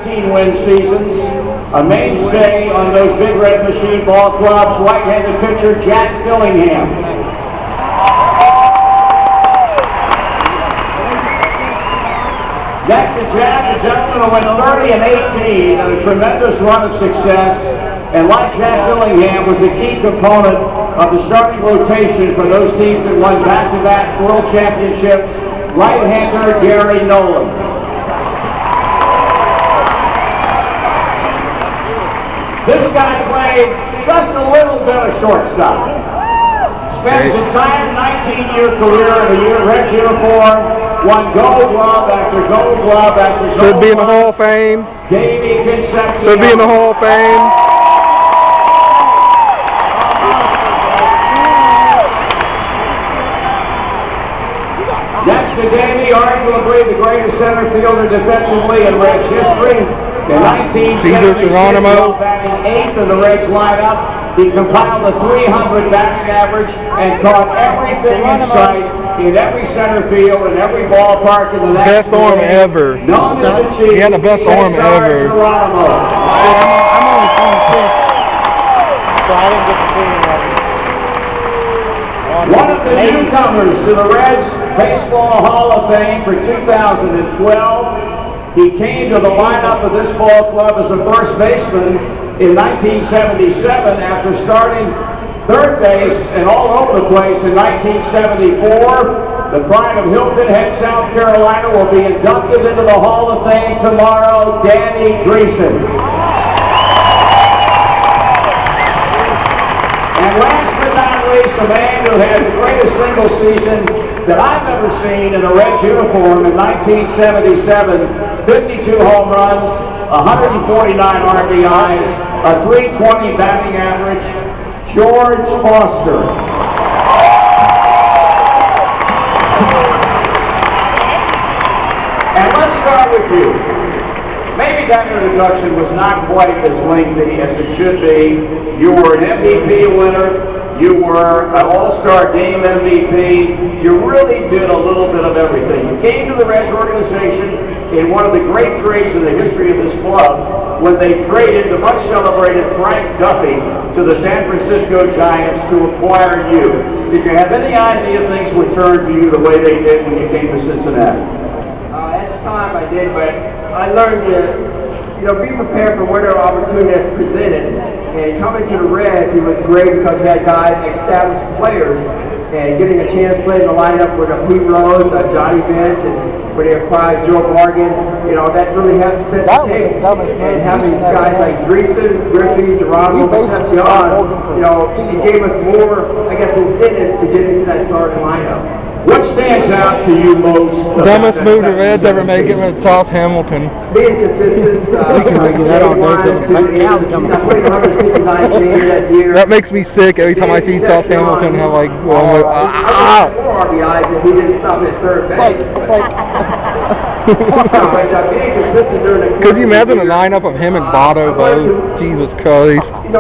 19-win seasons, a mainstay on those Big Red Machine ball clubs, right-handed pitcher Jack Dillingham. Next to Jack, a gentleman who went 30 and 18 and a tremendous run of success, and like Jack Dillingham, was a key component of the starting rotation for those teams that won back-to-back world championships, right-hander Gary Nolan. This guy played just a little bit of shortstop. Spent his entire 19-year career in a red uniform. Won gold glove after gold glove after gold glove. Should be in the Hall of Fame. Davey Concepcion. Should be in the Hall of Fame. Next to Davey, arguably the greatest center fielder defensively in Reds history. In 1976, batting 8th in the Reds lineup. He compiled a 300 batting average and caught everything in sight in every center field, in every ballpark in the National Best arm ever. He had the best arm ever. I'm only 26, so I didn't get to see him. One of the newcomers to the Reds Baseball Hall of Fame for 2012. He came to the lineup of this ball club as a first baseman in 1977 after starting third base and all over the place in 1974. The pride of Hilton Head, South Carolina, will be inducted into the Hall of Fame tomorrow, Danny Greason. And last but not least, a man who had the greatest single season that I've ever seen in a Reds uniform in 1977, 52 home runs, 149 RBIs, a 320 batting average, George Foster. And let's start with you. Maybe that introduction was not quite as lengthy as it should be. You were an MVP winner. You were an All-Star Game MVP. You really did a little bit of everything. You came to the Reds organization in one of the great trades in the history of this club when they traded the much-celebrated Frank Duffy to the San Francisco Giants to acquire you. Did you have any idea things would turn to you the way they did when you came to Cincinnati? At the time I did, but I learned to be prepared for whatever opportunity that's presented. And coming to the Reds, it was great because we had guys, established players, and getting a chance to play in the lineup with Pete Rose, Johnny Bench, and when they acquired Joe Morgan, that really helped set the table. And having guys like Greason, Griffey, Geronimo, Concepcion, it gave us more, incentive to get into that starting lineup. What stands out to you most? Dumbest move the Reds ever make it with Toss Hamilton. Being consistent. That makes me sick every time I see Toss Hamilton have like one. RBIs and he didn't stop at third base. Could you imagine a lineup of him and Votto both? Jesus Christ. He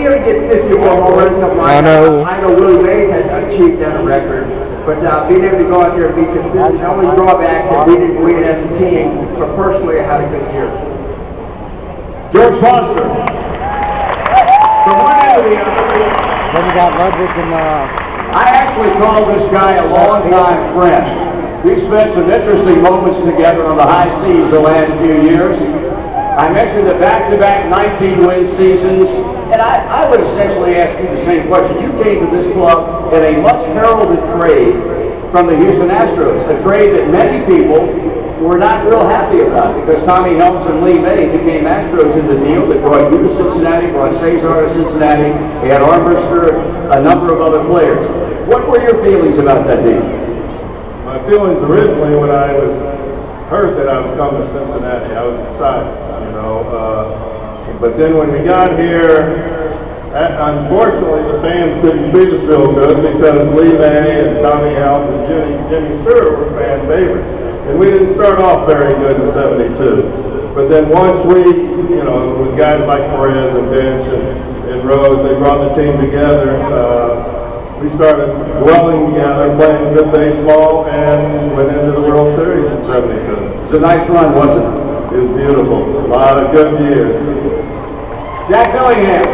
gets 50 home runs. I know. I know Willie Mays has achieved that record, but being able to go out there and be consistent, the only drawback that we didn't win as a team, but personally I had a good year. George Foster. From one end to the other. Then you got Ludwig and I actually call this guy a long-time friend. We've spent some interesting moments together on the high seas the last few years. I mentioned the back-to-back 19-win seasons, and I would essentially ask you the same question. You came to this club in a much heralded trade from the Houston Astros, a trade that many people were not real happy about because Tommy Helms and Lee May became Astros in the deal that brought you to Cincinnati, brought Cesar to Cincinnati, they had Armbruster, a number of other players. What were your feelings about that deal? My feelings originally when I was heard that I was coming to Cincinnati, I was excited, but then when we got here, unfortunately the fans couldn't treat us real good because Lee May and Tommy Helms and Jimmy Stewart were fan favorites. And we didn't start off very good in '72. But then once we, with guys like Perez and Bench and Rose, they brought the team together, we started dwelling together, playing good baseball, and went into the World Series in '72. It was a nice run, wasn't it? It was beautiful. A lot of good years. Jack Dillingham.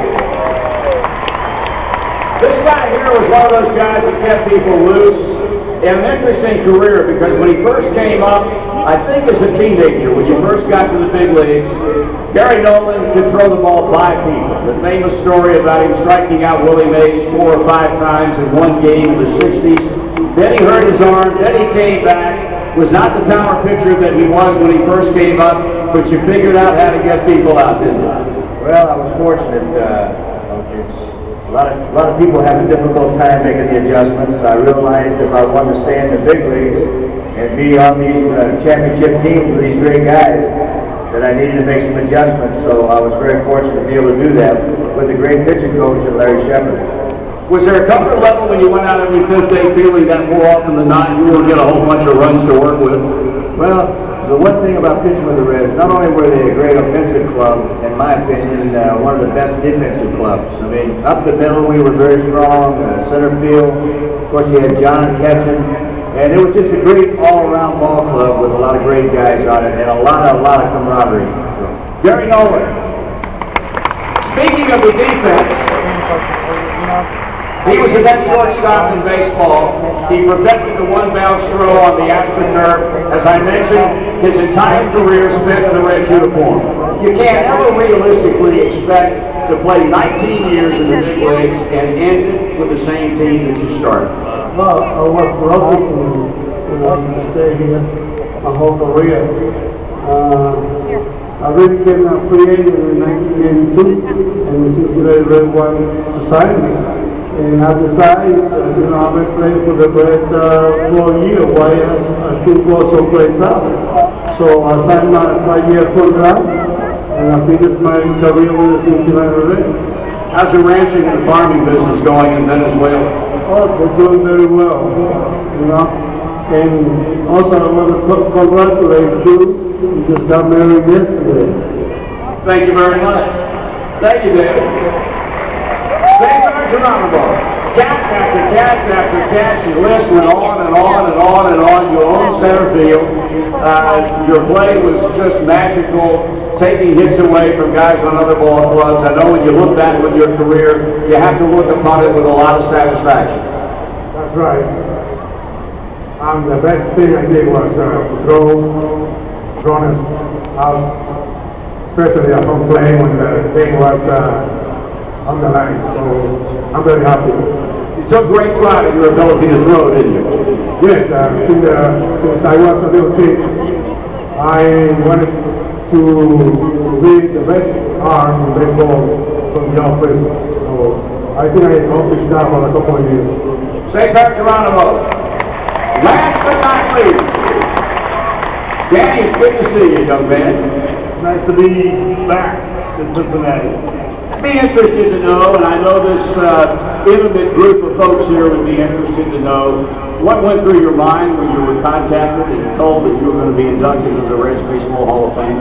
This guy here was one of those guys that kept people loose. An interesting career because when he first came up, I think as a teenager, when you first got to the big leagues, Gary Nolan could throw the ball 5 people. The famous story about him striking out Willie Mays 4 or 5 times in one game in the 60s. Then he hurt his arm, then he came back. Was not the power pitcher that he was when he first came up, but you figured out how to get people out, didn't you? Well, I was fortunate. A lot of people have a difficult time making the adjustments. I realized if I wanted to stay in the big leagues and be on these championship teams with these great guys, that I needed to make some adjustments. So I was very fortunate to be able to do that with the great pitching coach, Larry Shepard. Was there a comfort level when you went out every 5th day feeling that more often than not you were going to get a whole bunch of runs to work with? Well, the one thing about pitching with the Reds, not only were they a great offensive club, in my opinion, one of the best defensive clubs. I mean, up the middle we were very strong, center field, of course you had John catching, and it was just a great all-around ball club with a lot of great guys on it, and a lot of camaraderie. Gary Nolan. Speaking of the defense, he was the best shortstop in baseball. He perfected the one-bounce throw on the AstroTurf. As I mentioned, his entire career spent in the red uniform. You can't ever realistically expect to play 19 years in the big leagues and end it with the same team that you started. Well, I was lucky to stay here my whole career. I really became a free agent in 1982, and the Cincinnati Reds wanted to sign me. And I decided, I've been playing for the Reds for a year. Why I should go someplace else? So I signed my 5-year contract, and I finished my career with the Cincinnati Reds. How's the ranching and farming business going in Venezuela? Oh, they're doing very well, And also I want to congratulate you. You just got married yesterday. Thank you very much. Thank you, David. Thank you, Geronimo. Catch after catch after catch. Your list went on and on and on and on. You own center field. Your play was just magical, taking hits away from guys on other ball clubs. I know when you look back with your career, you have to look upon it with a lot of satisfaction. That's right. The best thing I did was throw it out, especially at home play when the thing was on the line. So I'm very happy. You took great pride in your ability to throw, didn't you? Yes, since I was a little kid, I wanted to be the best arm in baseball from the offense. So I think I accomplished that for a couple of years. St. Geronimo. Last but not least, Danny, it's good to see you, young man. Nice to be back in Cincinnati. I'd be interested to know, and I know this intimate group of folks here would be interested to know, what went through your mind when you were contacted and told that you were going to be inducted into the Reds Baseball Hall of Fame?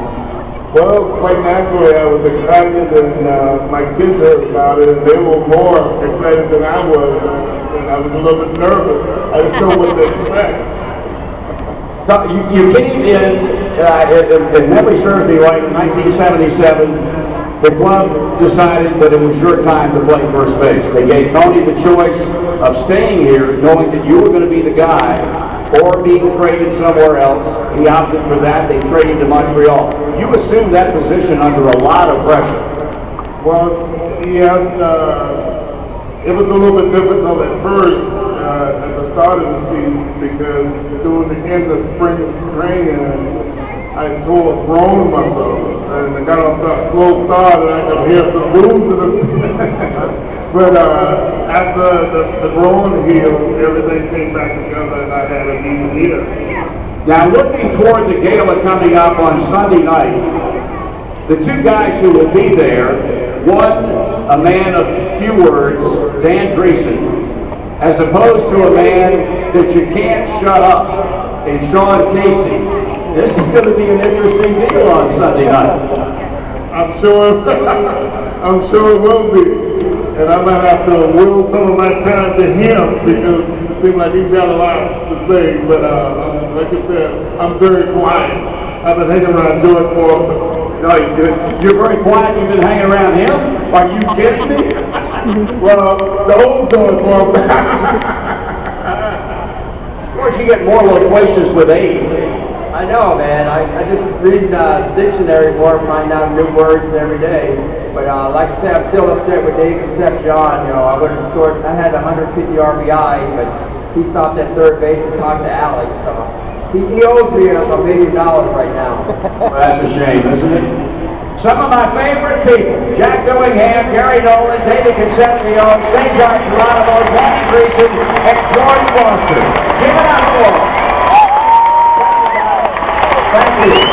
Well, quite naturally, I was excited, and my kids heard about it, and they were more excited than I was, and I was a little bit nervous. I didn't know what to expect. So you came in, if memory serves me right, in 1977. The club decided that it was your time to play first base. They gave Tony the choice of staying here, knowing that you were going to be the guy, or being traded somewhere else. He opted for that. They traded to Montreal. You assumed that position under a lot of pressure. Well, yes, it was a little bit difficult at first, at the start of the season, because during the end of spring training, I tore a groin in myself, and I got off that slow start, and I could hear some bruises. But after the groin healed, everything came back together, and I had a decent year. Now, looking toward the gala coming up on Sunday night, the two guys who will be there, one, a man of few words, Dan Dreesen, as opposed to a man that you can't shut up, in Sean Casey. This is going to be an interesting deal on Sunday night. I'm sure it will be. And I might have to will some of my time to him because it seems like he's got a lot to say. But like I said, I'm very quiet. I I've been hanging around doing for him. No, you're very quiet. You've been hanging around him? Are you kidding me? Well, the old doing for him. Of course, you get more loquacious with age. I know, man. I just read dictionary for him, find out new words every day. But like I said, I'm still upset with Dave except John. You know, I would have scored. I had 150 RBI, but he stopped at third base and talked to Alex. So he owes me $1 million right now. Well, that's a shame, isn't it? Some of my favorite people: Jack Dillingham, Gary Nolan, David Concepcion, St. George Geronimo, Danny Greason, and George Foster. Give it up for them. Thank you.